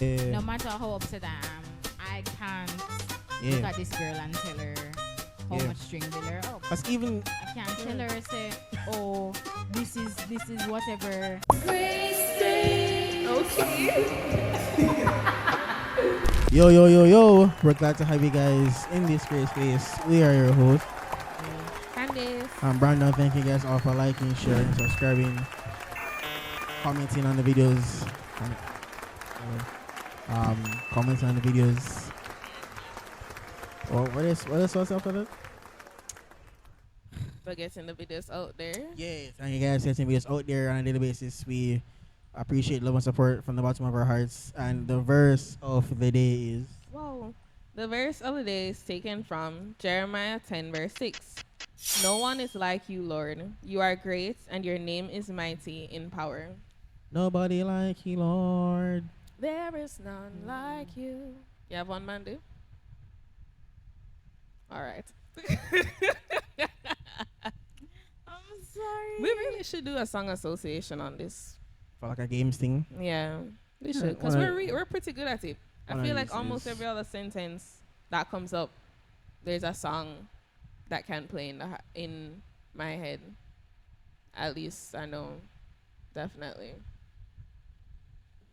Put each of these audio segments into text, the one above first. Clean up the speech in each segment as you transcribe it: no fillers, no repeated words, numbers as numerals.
No matter how upset I am, I can't look at this girl and tell her how much string bill her up. Cause even I can't tell her say, oh, this is whatever. yo, we're glad to have you guys in this great space. We are your hosts. Candice. I'm Brandon. Thank you guys all for liking, sharing, subscribing, commenting on the videos. Commenting on the videos. What is what's after that? For getting the videos out there. Yeah, thank you guys for getting videos out there on a daily basis. We appreciate love and support from the bottom of our hearts. And the verse of the day is... Wow. The verse of the day is taken from Jeremiah 10 verse 6. No one is like you, Lord. You are great and your name is mighty in power. Nobody like you, Lord. There is none like you. You have one, Mandu? All right. I'm sorry. We really should do a song association on this. For like a games thing. Yeah, we Yeah, should. Because one of- we're pretty good at it. I one of feel like these almost is- every other sentence that comes up, there's a song that can play in my head. At least I know, definitely.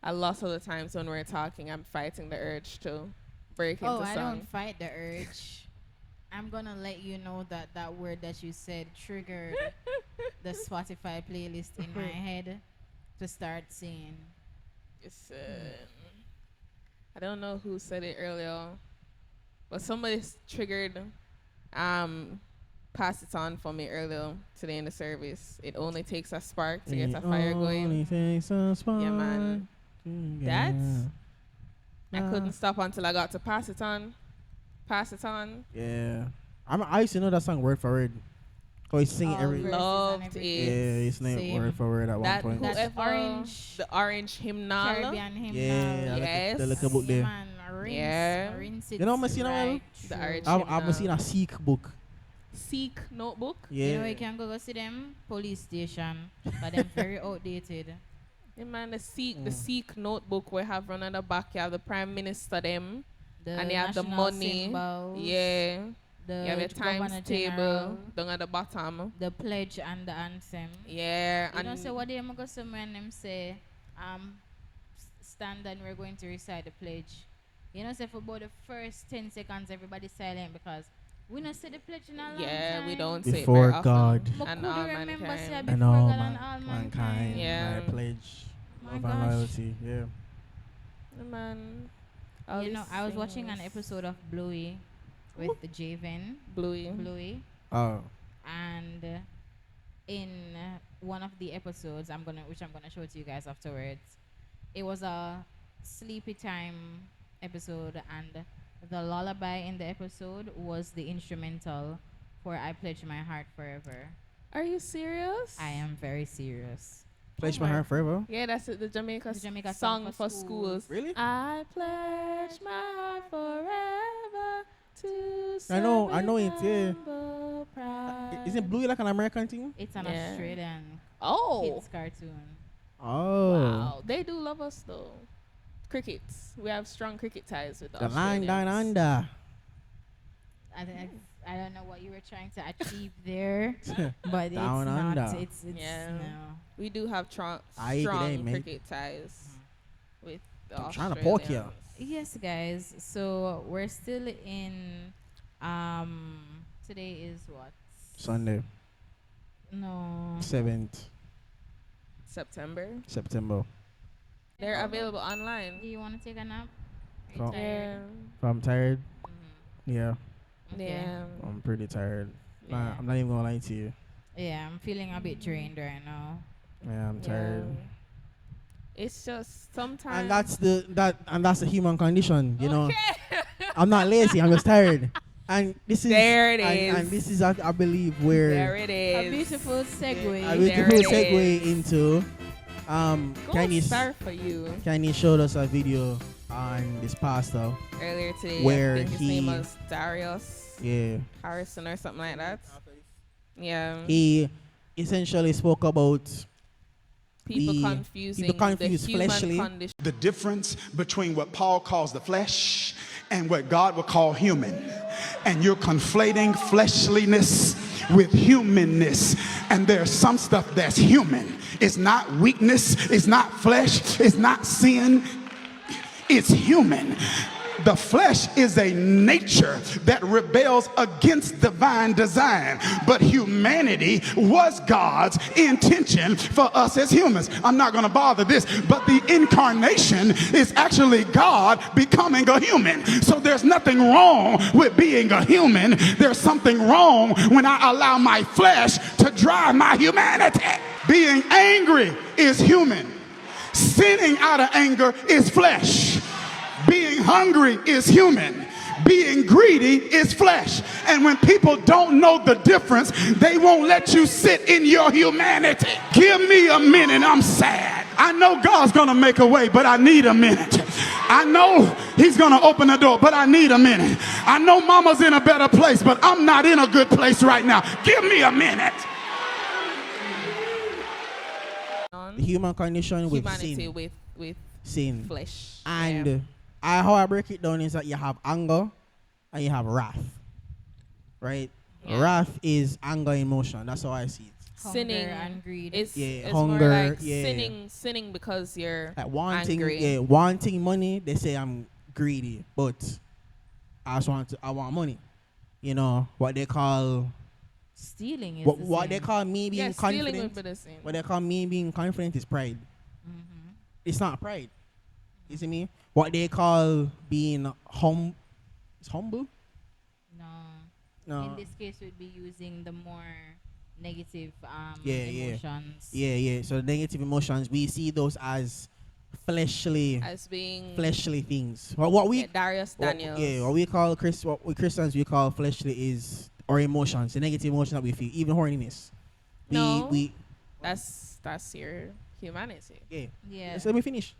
A lot of the times when we're talking, I'm fighting the urge to break into I song. don't fight the urge. I'm gonna let you know that that word that you said triggered the Spotify playlist in my head to start singing. It's, I don't know who said it earlier, but somebody triggered pass it on for me earlier today in the service. It only takes a spark to get a fire going. Only takes a spark. Yeah, man. Yeah. I couldn't stop until I got to pass it on. Pass it on. Yeah. I used to know that song word for word. Oh, he's singing All every... verses Loved and it. Yeah, he's singing Same. word for word at That one point. That whoever orange the orange hymnal. Caribbean hymnal. Yeah, Yes. the little book Yeah, there. man, rinse, Yeah. rinse it You know what I'm seeing now, right The through. orange I've seen a Sikh book. Seek notebook. Yeah. You know where you can go see them? Police station. But they're very outdated. Yeah, man, the Seek notebook we have run at the back. You have the Prime Minister them. The And you have the national money. symbols, Yeah. The You have your governor times general, table down at the bottom. the pledge and the anthem. Yeah. You And know, so what they go somewhere and them say, stand and we're going to recite the pledge. You know, say for about the first 10 seconds, everybody silent because we don't say the pledge in a long yeah, time. we don't say it Before very often. God. But And could all you remember say mankind. before And all God and all mankind? Yeah. I pledge My love gosh. and loyalty. Yeah. Yeah, man. All You know, these I was watching an things. episode of Bluey with the Javen. Bluey. Bluey. Oh. And in one of the episodes which I'm gonna show to you guys afterwards, it was a sleepy time episode, and the lullaby in the episode was the instrumental for I Pledge My Heart Forever. Are you serious? I am very serious. Pledge Oh my my- heart forever. Yeah, that's it. The Jamaica, The Jamaica song for schools. Really? I pledge my heart forever to I know serve it, with yeah. humble pride. Isn't Bluey like an American thing? It's an Yeah. Australian Oh, kids cartoon. Oh. wow. They do love us though. Crickets. We have strong cricket ties with the The line down Australians. under. I don't know what you were trying to achieve there, but Down it's not. under. It's Yeah. no. We do have Aye, strong good day, mate. cricket ties with the I'm trying to poke ya. Australians. Yes, guys. So we're still in. Today is what? Sunday, No. 7th September. September. They're available online. Do you want to take a nap? Are you So- tired? If I'm tired, Mhm. yeah, Okay. Yeah. I'm pretty tired. Yeah. I'm not even gonna lie to you. Yeah, I'm feeling a bit drained right now. Yeah, I'm tired. It's just sometimes. And that's the human condition, you know. I'm not lazy. I'm just tired. And this is There it and is. this is I believe where There it is. A beautiful segue. a There beautiful it segue is. into Gold Kenny star for you. showed us a video on this pastor. Earlier today, Where I think his he- name was Darius Yeah. Harrison or something like that. Yeah. He essentially spoke about People we confusing people confuse the human fleshly. condition. The difference between what Paul calls the flesh and what God would call human. And you're conflating fleshliness with humanness. And there's some stuff that's human. It's not weakness, it's not flesh, it's not sin, it's human. The flesh is a nature that rebels against divine design, but humanity was God's intention for us as humans. I'm not going to bother this, but the incarnation is actually God becoming a human. So there's nothing wrong with being a human. There's something wrong when I allow my flesh to drive my humanity. Being angry is human. Sinning out of anger is flesh. Being hungry is human. Being greedy is flesh. And when people don't know the difference, they won't let you sit in your humanity. Give me a minute, I'm sad. I know God's gonna make a way, but I need a minute. I know he's gonna open the door, but I need a minute. I know mama's in a better place, but I'm not in a good place right now. Give me a minute. The human condition with Humanity sin. with Sin. flesh. And Yeah. how I break it down is that you have anger and you have wrath. Right? Yeah. Wrath is anger emotion. That's how I see it. Hunger Sinning and greed. It's, Yeah, it's hunger, more like yeah. sinning because you're Like wanting, angry. wanting money. They say I'm greedy, but I want money. You know what they call Stealing is what they call me being Yeah, stealing would confident. be the same. What they call me being confident is pride. Mm-hmm. It's not pride. You see me? What they call being is humble. No. No. In this case, we'd be using the more negative Yeah. emotions. Yeah. So negative emotions, we see those as fleshly As being things. What we Darius Daniels. what we call what we Christians we call fleshly is our emotions, the negative emotions that we feel, even horniness. No. We That's your humanity. Yeah. So let me finish.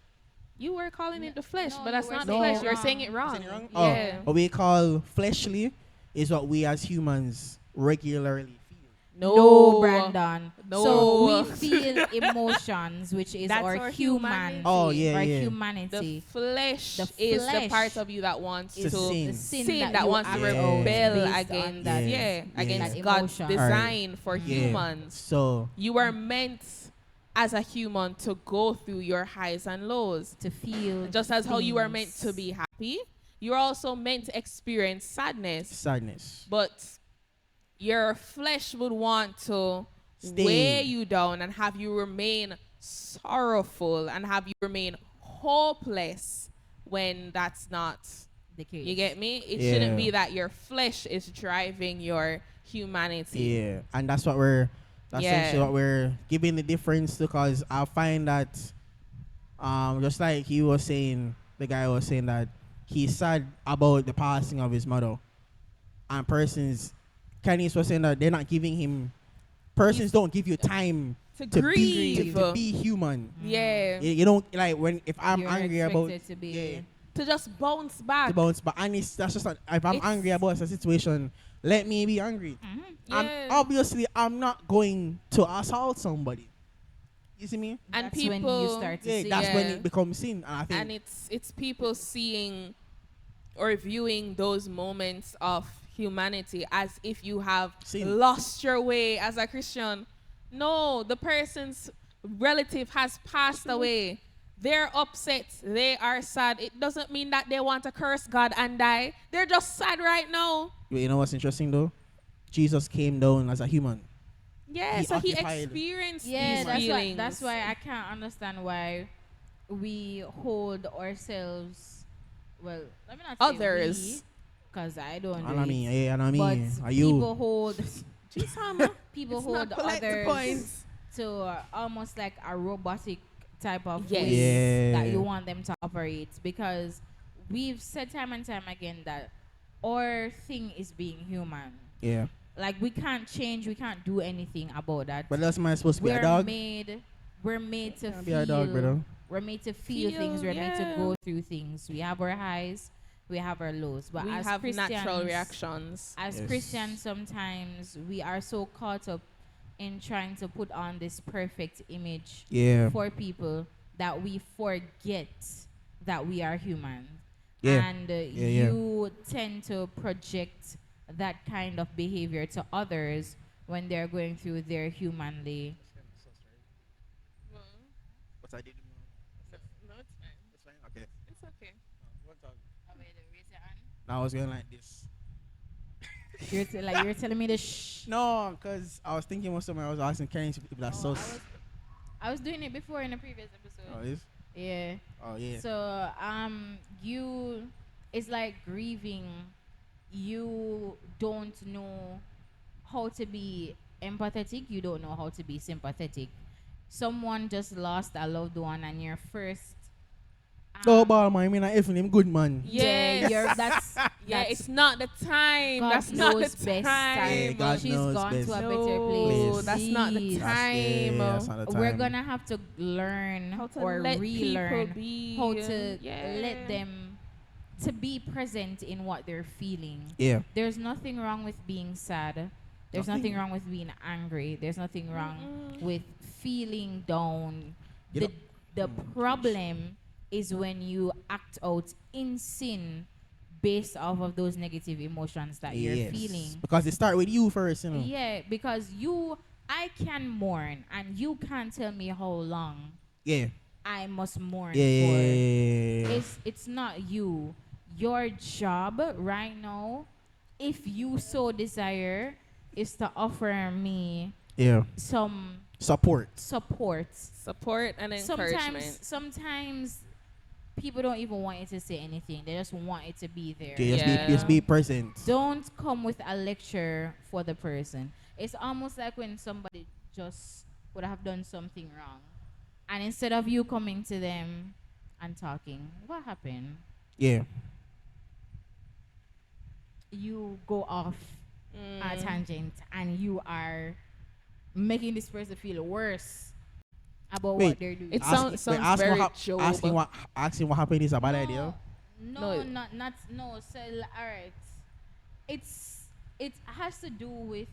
You were calling it the flesh, No, but that's you were not the saying flesh. it You're wrong. saying it wrong. Saying it wrong? Yeah. What we call fleshly is what we as humans regularly feel. No, Brandon. No. So we feel emotions, which is That's our our human. humanity. Oh, yeah, our yeah. The humanity. flesh, The is the flesh part of you that wants To to sin. The sin, sin that you wants to act Yeah. out rebel based on against that. against That God's emotion. design for Yeah. humans. So You are meant as a human to go through your highs and lows. To feel Just as how you are meant things. to be happy, you're also meant to experience sadness. sadness. But your flesh would want to Stay. weigh you down and have you remain sorrowful and have you remain hopeless when that's not. the case. You get me? It Yeah. shouldn't be that your flesh is driving your humanity. Yeah, and that's essentially Yeah. what we're giving the difference to, because I find that just like he was saying, the guy was saying that he's sad about the passing of his mother, and Kenny's was saying that they're not giving him, persons don't give you time To to grieve. to be human. Yeah. You don't, like, if I'm You're angry about expected to be yeah, To just bounce back. to bounce, but that's just not, if I'm It's- angry about a situation, let me be angry. Yeah. And obviously, I'm not going to assault somebody. You see me? And That's people, when you start to Yeah, see that's when Yeah. it becomes sin. And I think and it's people seeing or viewing those moments of humanity as if you have Sin. lost your way as a Christian. No, the person's relative has passed away. They're upset. They are sad. It doesn't mean that they want to curse God and die. They're just sad right now. you know what's interesting though? Jesus came down as a human. Yeah, He so he occupied- experienced Yeah, these that's why. feelings. That's why I can't understand why we hold ourselves. Well, let me not say Others. because I don't. And do I it. mean, yeah, and I mean, But are people you? hold people It's hold not polite to point. others to almost like a robotic type of Yes. way Yeah. that you want them to operate, because we've said time and time again that our thing is being human. Yeah, Like we can't change, we can't do anything about that. but that's my supposed to be a dog. We're made to Can't feel. be a dog, brother. We're made to feel things. We're made to yeah. go through things. We have our highs, we have our lows. But we as have Christians, natural reactions. as Yes. Christians, sometimes we are so caught up in trying to put on this perfect image Yeah. for people that we forget that we are human. Yeah. And Yeah. you tend to project that kind of behavior to others when they're going through their humanly. What I did. No, it's fine. That's fine. Okay. It's okay. Now I was going like this. You're telling me to shh. No, because I was thinking most of my I was asking Karen if that's Oh, so. I was doing it before in a previous episode. Oh, is? Yeah. Oh, yeah. So you, it's like grieving. You don't know how to be empathetic. You don't know how to be sympathetic. Someone just lost a loved one, and your first. No, but man, I mean, if him good man. Yes. You're, Yeah, that's it's not the time. God That's not knows the best time. Yeah, God She's knows gone best. to a No, better place. that's not the Please. time. That's not the time. We're gonna have to learn How to or let relearn people be. how to Yeah. let them to be present in what they're feeling. Yeah. There's nothing wrong with being sad. There's Nothing. nothing wrong with being angry. There's nothing wrong Mm-mm. with feeling down. You The, know- the problem is when you act out in sin based off of those negative emotions that you're Yes. feeling. Because it start with you first, you know. Yeah, because I can mourn, and you can't tell me how long Yeah. I must mourn Yeah. Yeah. for. Yeah. Yeah. It's not you. Your job right now, if you so desire, is to offer me Yeah. some Support. support. Support and encouragement. Sometimes people don't even want you to say anything. They just want it to be there. Yeah, Yeah. just be present. Don't come with a lecture for the person. It's almost like when somebody just would have done something wrong, and instead of you coming to them and talking, what happened? Yeah. You go off a tangent, and you are making this person feel worse about Wait, what they're doing. It sounds very Job. Asking what happened is a bad idea. No, No. not no. So all right, it has to do with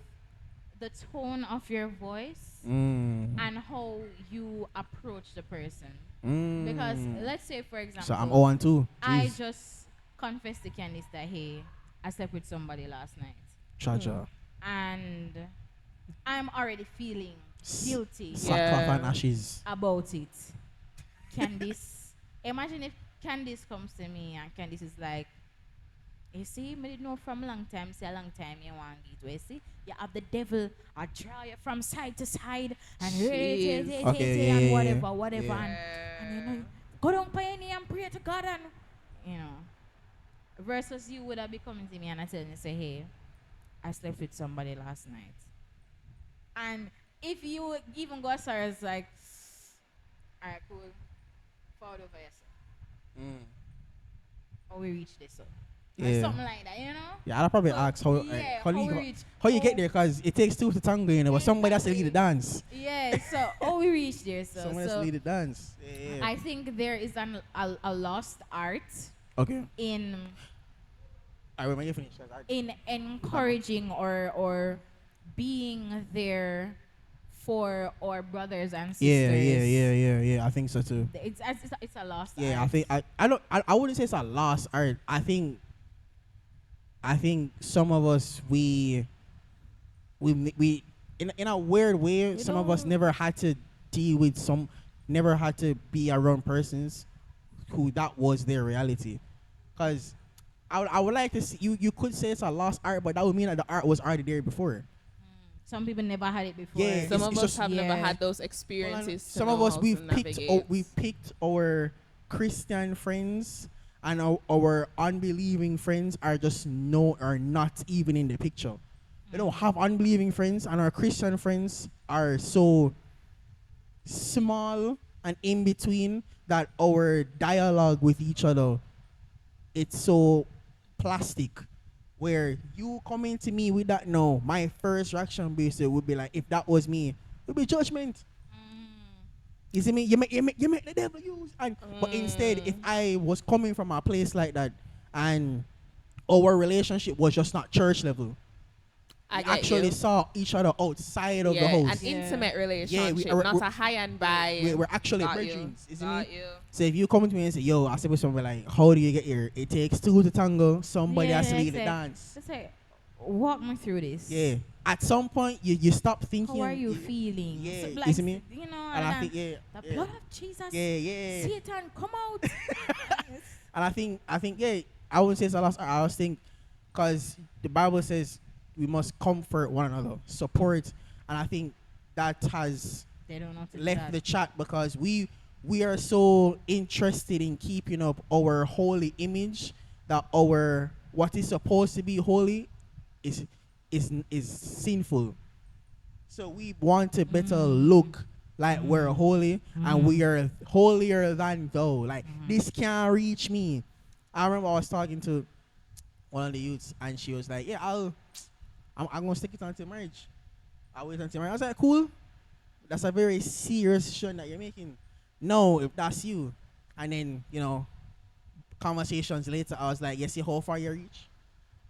the tone of your voice Mm. and how you approach the person. Mm. Because let's say, for example, So I'm 0 2. I just confessed to Candice that hey, I slept with somebody last night, Cha-cha. and I'm already feeling guilty Sackcloth Yeah. and ashes. about it. Candice, imagine if Candice comes to me and Candice is like, you see, me did know from long time, say a long time you want it. You see, you have the devil, I draw you from side to side and Jeez. Okay, and yeah, whatever. yeah. And you know, go down by your knee and pray to God, and you know. Versus you would have be coming to me and I tell you, say, hey, I slept with somebody last night. And if you even go as far as like, all right, cool, forward over yourself. Or we reach this up. Or Yeah. something like that, you know? Yeah, I'll probably So, ask how, yeah, how, how you, we reach- how you get how- there, because it takes two to tango, you know, but somebody has to lead the dance. Yeah, so we reach there. Someone has to So lead the dance. Yeah, yeah. I think there is a lost art Okay. in I when you finish. 'Cause I- in encouraging or being there for our brothers and sisters. Yeah. I think so too. It's a lost Yeah, art. I wouldn't say it's a lost art. I think some of us we in a weird way, You some of us know- never had to deal with never had to be around persons who that was their reality. Cause I would like to see you could say it's a lost art, but that would mean that the art was already there before. Some people never had it before. Yeah, Some it's of us just- have never yeah. had those experiences. to Some of know us how we've to picked navigate. our Christian friends, and our unbelieving friends are not even in the picture. We don't have unbelieving friends, and our Christian friends are so small and in between that our dialogue with each other, it's so plastic. Where you coming to me with that now, my first reaction basically would be like, if that was me, it would be judgment. You see me? You make the devil use. But instead, if I was coming from a place like that, and our relationship was just not church level, I We get actually you. saw each other outside of the Yeah, an house. Yeah. intimate relationship, are- not a high and by. We're actually Got you. brethren, isn't Got it? you. So if you come to me and say, yo, I say with somebody like, how do you get here? It takes two to tango. Somebody has to lead the dance. It's like, walk me through this. Yeah. At some point, you stop thinking. How are you feeling? Yeah, So, you like, see me? You know, And I think, the yeah. blood of Jesus. Yeah. Satan, come out. And I think, yeah, I wouldn't say it's a loss. I always think, because the Bible says we must comfort one another, support. And I think that has They don't know to do left that. the chat because we are so interested in keeping up our holy image that our what is supposed to be holy is sinful. So we want to better look like we're holy and we are holier than thou. Like this can't reach me. I remember I was talking to one of the youths and she was like, "Yeah, I'm gonna stick it until marriage. I'll wait until marriage." I was like, "Cool. That's a very serious decision that you're making." No, if that's you. And then, conversations later, I was like, "You see how far you reach?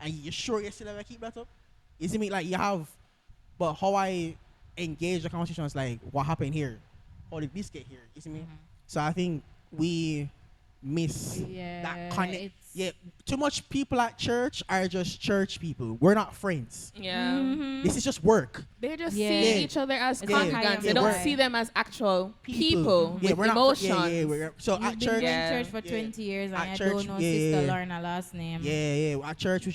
And you sure you still ever keep that up?" You see me like you have, but how I engage the conversation is like, what happened here? How did this get here? You see me? So I think we miss Yeah, that connect. it's- Yeah, too much people at church are just church people. We're not friends. Yeah. This is just work. They just Yeah. see Yeah. each other as It's Yeah. congregants. high They and don't we're- see them as actual people Yeah, with we're not. emotions. So You've at been church, going Yeah. to church for Yeah. 20 years and At I church, don't know yeah, Sister yeah. Lorna last name. yeah. At church,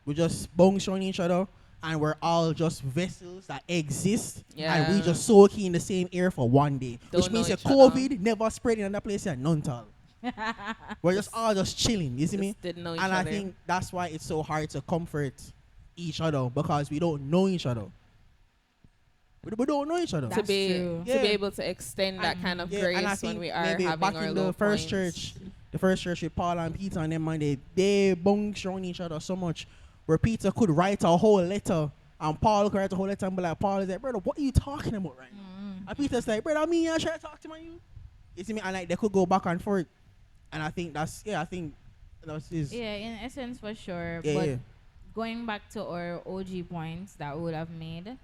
we just bong on each other, and we're all just vessels that exist, and we Yeah. just soak in the same air for one day, Don't which means know that each other. COVID never spread in another place and none all. We're just all just chilling, you see me? Just didn't know each And other. I think that's why it's so hard to comfort each other because we don't know each other. We don't know each other. That's to be true. to Yeah. be able to extend that And- kind of Yeah, and I grace think when we are maybe having back our in low the first points. church, with Paul and Peter and them, man, they bunged on each other so much, where Peter could write a whole letter and Paul could write a whole letter and be like, Paul is like, brother, what are you talking about right now? And Peter's like, brother, I try to talk to my you. You see me? And like they could go back and forth, and I think that's is Yeah, in essence for sure. Yeah, but yeah. going back to our OG points that we would have made,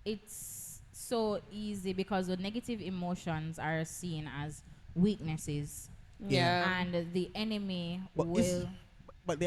it's so easy because the negative emotions are seen as weaknesses, Yeah. and the enemy But will. But they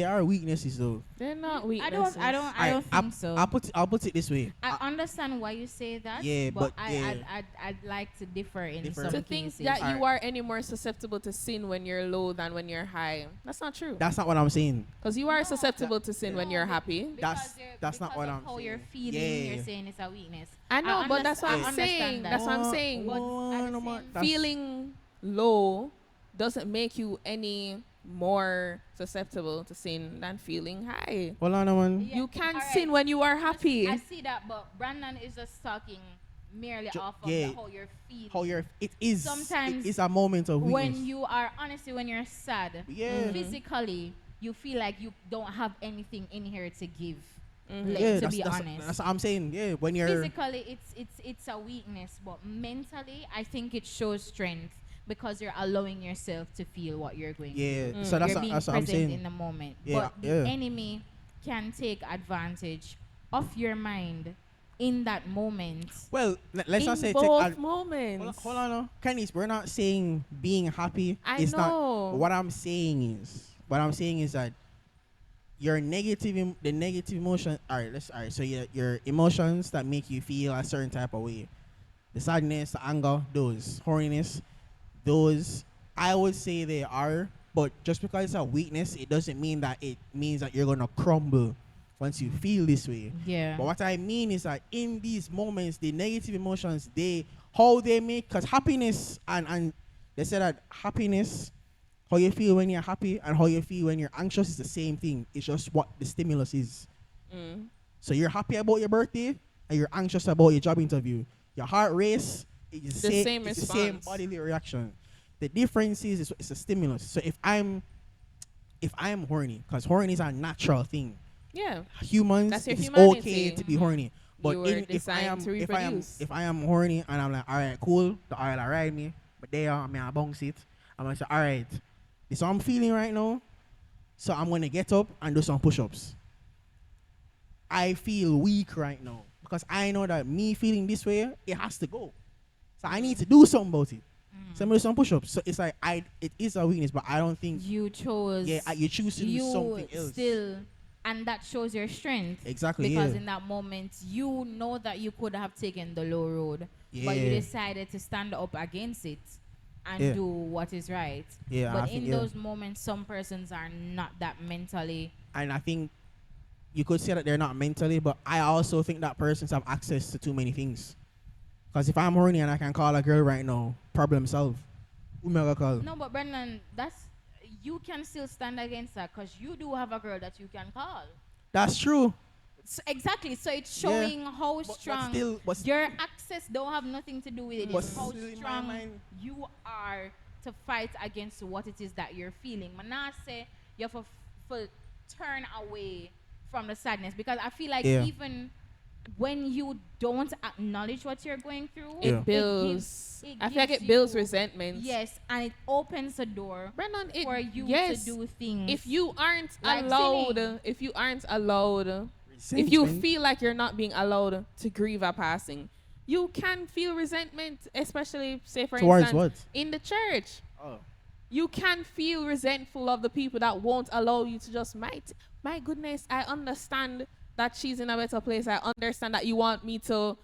are weaknesses though. They're not I weaknesses. don't Alright, think so. I'll put it this way. I understand why you say that. Yeah, but yeah. I'd like to differ in Differ. some To think cases. that you Alright. are any more susceptible to sin when you're low than when you're high. That's not true. That's not what I'm saying. Because you are susceptible to sin when you're happy. That's not what I'm how you're saying. feeling. Yeah. You're saying it's a weakness. I know, but that's what I I'm understand saying. that. That's what I'm saying. But at the same- Feeling low doesn't make you any more susceptible to sin than feeling high. Hold on, man. Yeah, You can alright. sin when you are happy. I see that, but Brandon is just talking merely off of yeah. how you're feeling. It is Sometimes it is a moment of weakness. when you are honestly, when you're sad, Yeah. physically, you feel like you don't have anything in here to give. Like, yeah, to that's, be that's, honest, that's what I'm saying. Yeah, when you're physically, it's a weakness, but mentally, I think it shows strength because you're allowing yourself to feel what you're going through. yeah. So that's You're being that's what I'm present saying. in the moment. Yeah, But the yeah. enemy can take advantage of your mind in that moment. Well, let's not in say both take. moments. Hold on, no. Candice, we're not saying being happy I is know. not. What I'm saying is that the negative emotion. All right. So your emotions that make you feel a certain type of way, the sadness, the anger, those horniness, those I would say they are. But just because it's a weakness, it doesn't mean that it means that you're gonna crumble once you feel this way. Yeah. But what I mean is that in these moments, the negative emotions, how they make, because happiness and they say that happiness, how you feel when you're happy and how you feel when you're anxious is the same thing. It's just what the stimulus is. So you're happy about your birthday and you're anxious about your job interview. Your heart race is The same it's the same response. bodily reaction. The difference is it's a stimulus. So if I'm horny, because horny is a natural thing. Yeah. Humans, That's your it's humanity. okay to be horny. But You were designed to reproduce. if I am horny and I'm like, all right, cool, the oil ride me, but there I mean I bounce it. I'm gonna say, all right, this is what I'm feeling right now. So I'm gonna get up and do some push-ups. I feel weak right now because I know that me feeling this way, it has to go. So I need to do something about it. So I'm doing some push-ups. So it's like it is a weakness, but I don't think You chose. you choose to do you something else. still, and that shows your strength. Exactly, Because yeah. in that moment, you know that you could have taken the low road, but you Yeah. decided to stand up against it and Yeah. do what is right. Yeah, I But think, in yeah. those moments, some persons are not that mentally. And I think you could say that they're not mentally, but I also think that persons have access to too many things. Because if I'm horny and I can call a girl right now, problem solved. Who me I gonna call? No, but Brendan, you can still stand against that because you do have a girl that you can call. That's true. Exactly. So it's Yeah. showing how strong but your access don't have nothing to do with it. But It's how still in my strong mind- you are to fight against what it is that you're feeling. Man, I say you have to turn away from the sadness because I feel like Yeah. even when you don't acknowledge what you're going through, Yeah. It builds. it I feel like gives it builds you- resentment. Yes, and it opens the door Brandon, it, for you yes, to do things. if you aren't like allowed, singing. if you aren't allowed, if you Resentment. feel like you're not being allowed to grieve a passing, you can feel resentment, especially say for Towards instance what? in the church. Oh. You can feel resentful of the people that won't allow you to just my goodness, I understand that she's in a better place. I understand that you want me to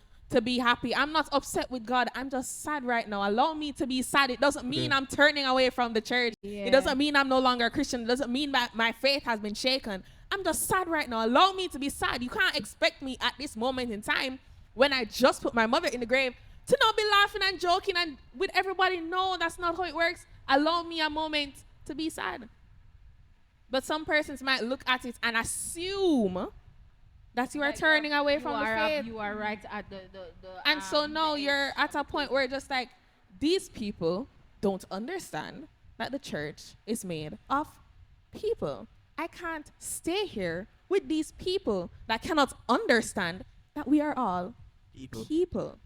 be happy. I'm not upset with God. I'm just sad right now. Allow me to be sad. It doesn't mean Okay. I'm turning away from the church. Yeah. It doesn't mean I'm no longer a Christian. It doesn't mean that my faith has been shaken. I'm just sad right now. Allow me to be sad. You can't expect me at this moment in time when I just put my mother in the grave to not be laughing and joking and with everybody. No, that's not how it works. Allow me a moment to be sad. But some persons might look at it and assume that you are Like, turning away from the faith. You are right at the And so now the you're edge at of a the point cliff. where just like these people don't understand that the church is made of people. I can't stay here with these people that cannot understand that we are all people.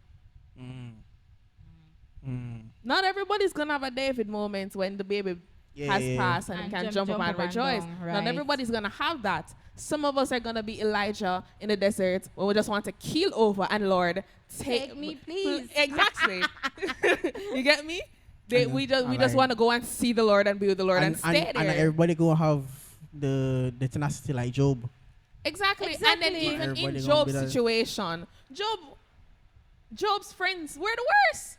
Not everybody's gonna have a David moment when the baby Yeah, has yeah, yeah. passed and, And can jump jump up up and and rejoice. down, Not right. everybody's gonna have that. Some of us are gonna be Elijah in the desert where we just want to keel over and Lord Take me, please. Exactly. You get me? I know. We just I just like- want to go and see the Lord and be with the Lord and, stay and there. everybody gonna have the tenacity like Job. Exactly. And then Exactly. even in Everybody gonna Job's be that- situation, Job's friends were the worst.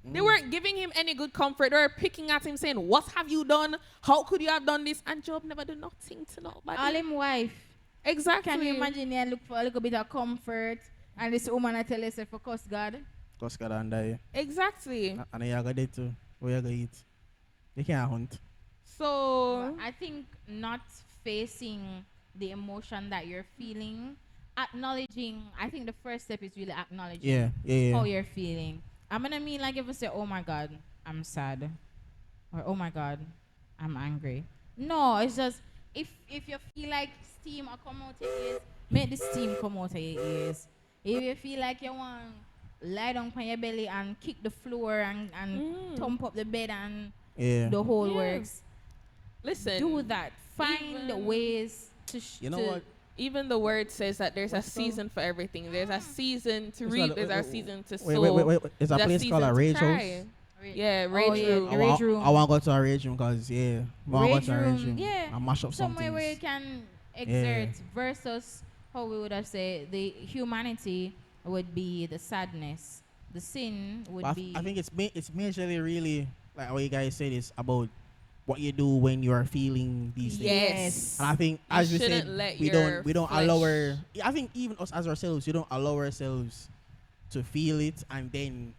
They weren't giving him any good comfort. They were picking at him saying, "What have you done? How could you have done this?" And Job never do nothing to nobody. All him wife. Exactly. Can you imagine you look for a little bit of comfort and this woman I tell herself for curse God? Cause God and die. Exactly. And you got it too. Where you gonna eat? You can't hunt. So I think not facing the emotion that you're feeling, acknowledging, I think the first step is really acknowledging Yeah, yeah, how yeah. you're feeling. I'm gonna mean like if you say, oh my God, I'm sad. Or oh my God, I'm angry. No, it's just if you feel like steam will come out of your ears, make the steam come out of your ears. If you feel like you want lie down on your belly and kick the floor and thump up the bed and Yeah. the whole Yeah. works, listen. do that. Find even- ways to You know what? Even the word says that there's a What's the- season for everything. There's a season to It's reap. called- There's a wait, season to Wait, sow. wait. It's a there's place called season a to rage cry. house. Yeah, Oh, rage yeah, room. the rage room. I want to go to a rage room because I want to go to a rage room. yeah. and mash up Somewhere something. where you can exert versus how we would have said the humanity would be the sadness. The sin would be I think it's majorly really like what you guys said is about what you do when you are feeling these things. Yes. And I think as we shouldn't said, let we your don't allow flesh- I think even us as ourselves, we don't allow ourselves to feel it and then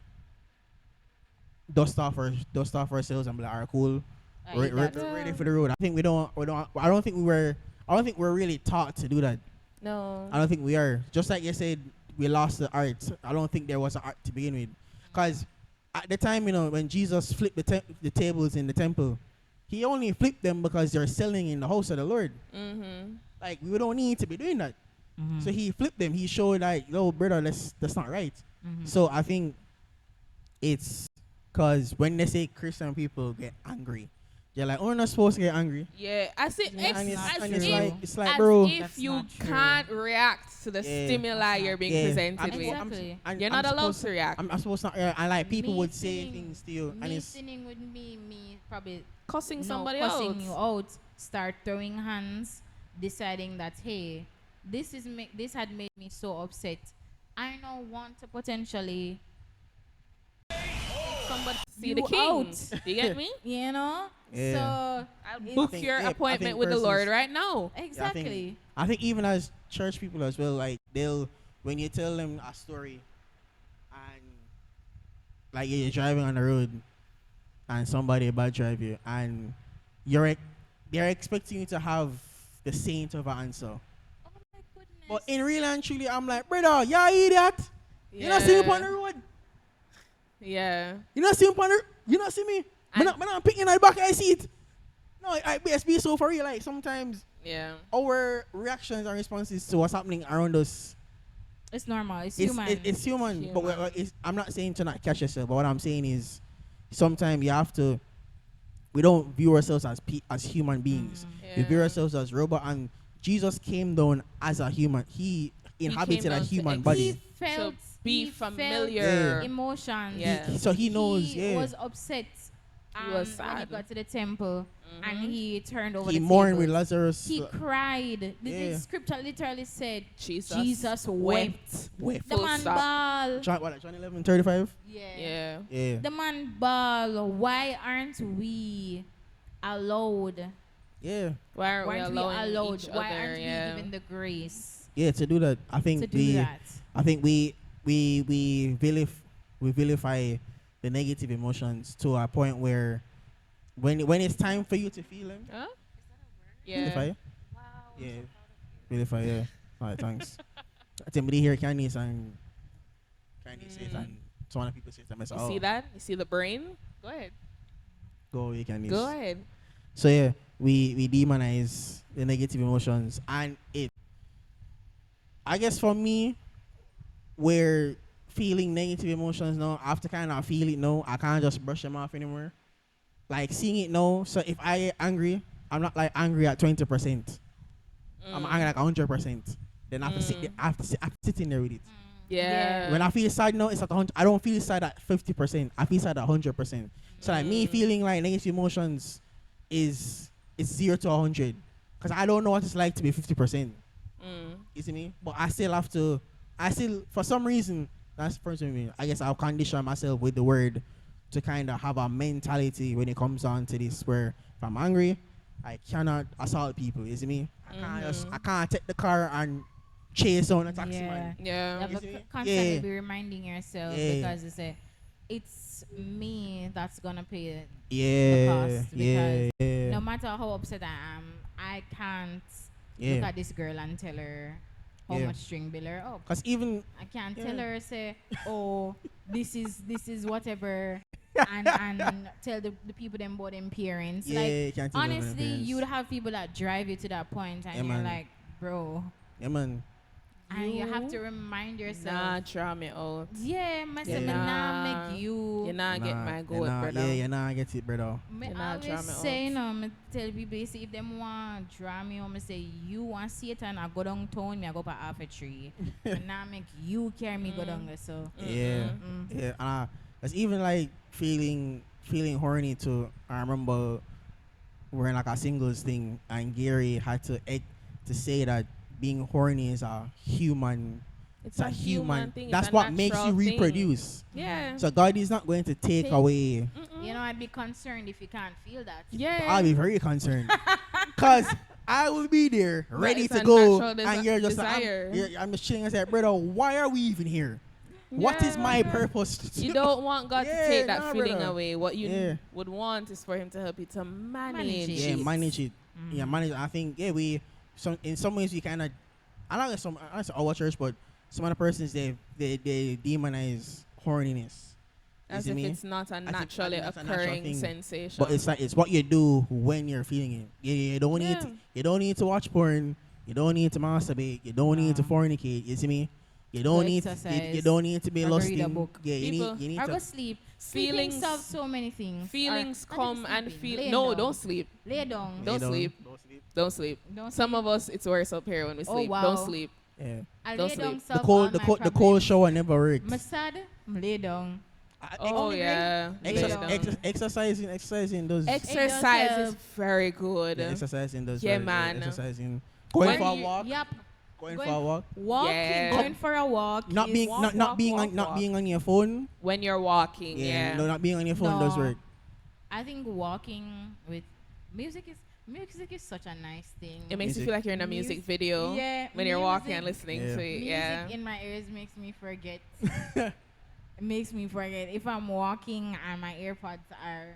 dust off ourselves and be like, alright, cool. I We're, hate we're, that. we're ready for the road. I think I don't think we're really taught to do that. No. I don't think we are. Just like you said, we lost the art. I don't think there was an art to begin with. Because at the time, when Jesus flipped the tables in the temple, he only flipped them because they're selling in the house of the Lord. Mm-hmm. Like, we don't need to be doing that. Mhm. So he flipped them. He showed like, yo, brother, that's not right. Mhm. So I think it's because when they say Christian people get angry, You're like, oh, I'm not supposed to get angry. Yeah, as if, Yeah, And not as it's true. like, it's like, as bro. if That's you not true. can't react to the Yeah. stimuli you're being presented I'm, with. Exactly. You're not allowed supposed to react. I'm supposed to not react. And like people Me would say sinning- things to you, and Me it's sinning would be me probably Cussing no, somebody cussing you out. out, start throwing hands, deciding that hey, this had made me so upset. I now want to potentially, Somebody see You the king. out. You get me? you know, Yeah. so I'll It's- book think- your yeah, I appointment think with the persons- Lord right now. exactly. I think even as church people as well, like they'll when you tell them a story, and like you're driving on the road, and somebody bad drive you, and they're expecting you to have the same type of answer. Oh my goodness. But in real and truly, I'm like, brother, you idiot. You not see me on the road. Yeah. You not see me on the. You not see me. And- I'm not picking at the back of the seat. No, I best be so for real. Like sometimes Yeah. our reactions and responses to what's happening around us, It's normal. It's it's, human. it's human. Human. But I'm not saying to not catch yourself. But what I'm saying is, sometimes you have to. We don't view ourselves as human beings. We view Yeah. ourselves as robot. And Jesus came down as a human. He inhabited came a down to human ex- body. he felt To be he familiar. felt emotions. Yeah. So he knows. He Yeah. was upset. He was when he sad. got to the temple and Mhm. he turned over He the mourned with tables. Lazarus. He cried. The Yeah. scripture literally said, Jesus, Jesus wept. Wept. The Full man stop. ball. John 11:35. Yeah. Yeah. The man ball. Why aren't we allowed? Yeah. Why aren't we Why aren't we allowing allowed? each Why other? aren't Yeah. we given the grace Yeah. To do that, I think to do that? I think we vilify the negative emotions to a point where when it's time for you to feel them, Huh? vilify. Yeah. Yeah. Vilify. Yeah. All right. Thanks. Somebody here, Candice and Candice says, and some other people say to myself, You see that? You see the brain? Go ahead. Go, you Candice. Go ahead. So yeah, we demonize the negative emotions, and I guess for me, where feeling negative emotions now, after kind of feel it now, I can't just brush them off anymore. Like seeing it now, so if I get angry, I'm not like angry at 20%. I'm Mm. angry like 100%. Then I have to sit there, I have to sit in there with it. Yeah. When I feel sad now, it's at 100. I don't feel sad at 50%. I feel sad at 100%. So like me feeling like negative emotions is 0 to 100, because I don't know what it's like to be 50%. Mm. You see me? But I still for some reason, that's the first me. I guess I'll condition myself with the word to kind of have a mentality when it comes down to this, where if I'm angry, I cannot assault people. You see me? I can't take the car and chase on a taxi man. You Yeah. have You to see me? constantly Yeah. be reminding yourself Yeah. because it's me that's gonna pay Yeah, cost, yeah, yeah. no matter how upset I am, I can't Yeah. look at this girl and tell her how Yeah. much string bill her up. Cause even I can't Yeah. tell her say, oh, this is whatever, and tell the people them about them parents. yeah, Like you can't tell them honestly, parents. you would have people that drive you to that point, and Yeah, you're man. like, bro, Yeah, man. and you have to You remind yourself. Nah, draw me out. Yeah, my Yeah. me nah make you. You not get my goat, nah, brother. Yeah, you nah get it, brother. Me You not draw always me say, out. you know, me tell people, you see, if them want draw me on, me say, you want Satan, I go downtown, me I go for half a tree. And now make you carry me go down there, so. Yeah, Mm. yeah. It's even like feeling horny too. I remember we're in like a singles thing, and Gary had to say that being horny is a human. It's a human thing. That's it's a what makes you natural thing. reproduce. Yeah. So God is not going to take away. Mm-mm. You know, I'd be concerned if you can't feel that. Yeah. I'll be very concerned, cause I will be there ready it's to a go, natural and you're just desire. like, I'm just chilling and say, brother, why are we even here? What is my Yeah. purpose? You don't want God Yeah, to take that nah, feeling brother. away. What you Yeah. would want is for Him to help you to manage, Manage it. Yeah, it. manage it. Mm. Yeah, manage. I think in some ways we kind of, I don't know I don't say our church, but some other persons they demonize horniness. You As see if me? it's not a if naturally it's a natural occurring thing. sensation. But it's like it's what you do when you're feeling it. You don't need Yeah. you don't need to watch porn. You don't need to masturbate. You don't need to Nah. fornicate. You see me? You don't Go need you exercise, don't need to be or go lost read a in. book. Yeah, People- you need Or go to. sleep. Feelings- Sleeping solves so many things. Feelings Or not come even and sleeping, feel. laying No, down. don't sleep. Lay down. Don't Lay down. sleep. Don't sleep. Don't sleep. Don't Some sleep. of us, it's worse up here when we Oh, sleep. wow. Don't sleep. Yeah. I Don't lay down sleep. solve The cold all my the cold problems. shower never works. I'm sad. Lay down. Oh Only yeah. lay Lay down. down. Exercising does. Exercise help. is very good. Yeah, exercising does. Yeah, very good. man. Exercising. Going When for a you- walk. Yep. Going Going for a walk. Walking. Yeah. Going for a walk. Not is- being walk, not walk, being walk, on not walk. being on your phone. When you're walking, Yeah. yeah. No, not being on your phone does No. work. I think walking with music is such a nice thing. It makes you Music. feel like you're in a music video Yeah, when you're walking music- and listening Yeah. to it. Music Yeah. in my ears makes me forget. It makes me forget if I'm walking and my AirPods are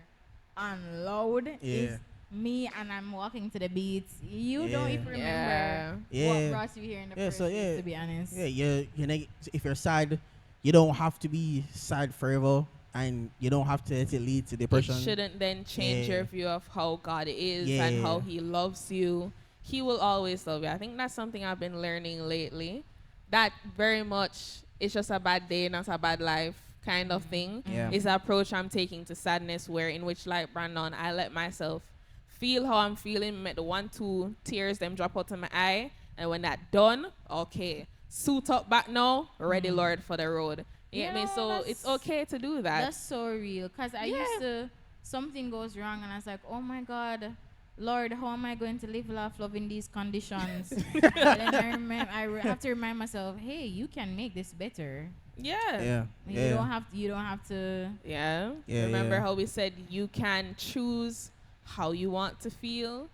on loud. Yeah. It's me and I'm walking to the beats. You don't Yeah. even remember Yeah. Yeah. what brought you here in the Yeah, first so place. yeah. To be honest. Yeah, if you're sad, you don't have to be sad forever, and you don't have to let it lead to depression. It shouldn't then change Yeah. your view of how God is Yeah. and how He loves you. He will always love you. I think that's something I've been learning lately. That very much it's just a bad day, not a bad life kind of thing. Yeah. Is the approach I'm taking to sadness, where in which, like Brandon, I let myself feel how I'm feeling, make the 1-2 tears them drop out of my eye, and when that done, okay, suit up back now, ready, Lord, for the road. You get me? No, So that's- it's okay to do that. That's so real. Cause I Yeah. used to something goes wrong and I was like, oh my God, Lord, how am I going to live, laugh, love in these conditions? And then I remember have to remind myself, hey, you can make this better. Yeah. Yeah. You Yeah. don't have to. Yeah. Yeah, Remember yeah. how we said you can choose how you want to feel.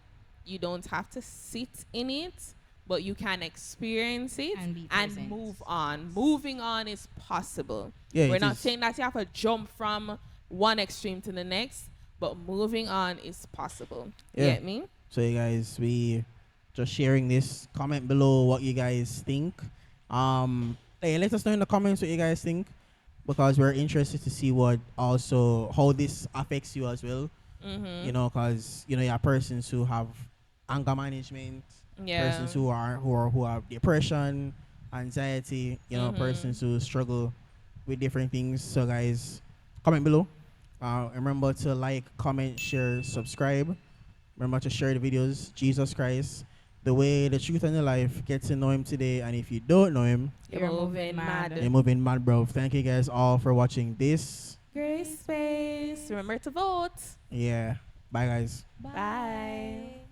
You don't have to sit in it, but you can experience it And be and present. move on. Moving on is possible. Yeah, We're it not is. saying that you have to jump from one extreme to the next, but moving on is possible. Yeah. Get me? So you guys, we just sharing this. Comment below what you guys think. Hey, let us know in the comments what you guys think, because we're interested to see what also how this affects you as well. Mm-hmm. You know, because you are persons who have anger management, Yeah. persons who have depression, anxiety. You know, Mhm. persons who struggle with different things. So guys, comment below. Remember to like, comment, share, subscribe. Remember to share the videos. Jesus Christ, the way, the truth, and the life. Get to know Him today. And if you don't know Him, You're moving mad. you're moving mad, bro. Thank you guys all for watching this. Grace Space. Remember to vote. Yeah. Bye, guys. Bye.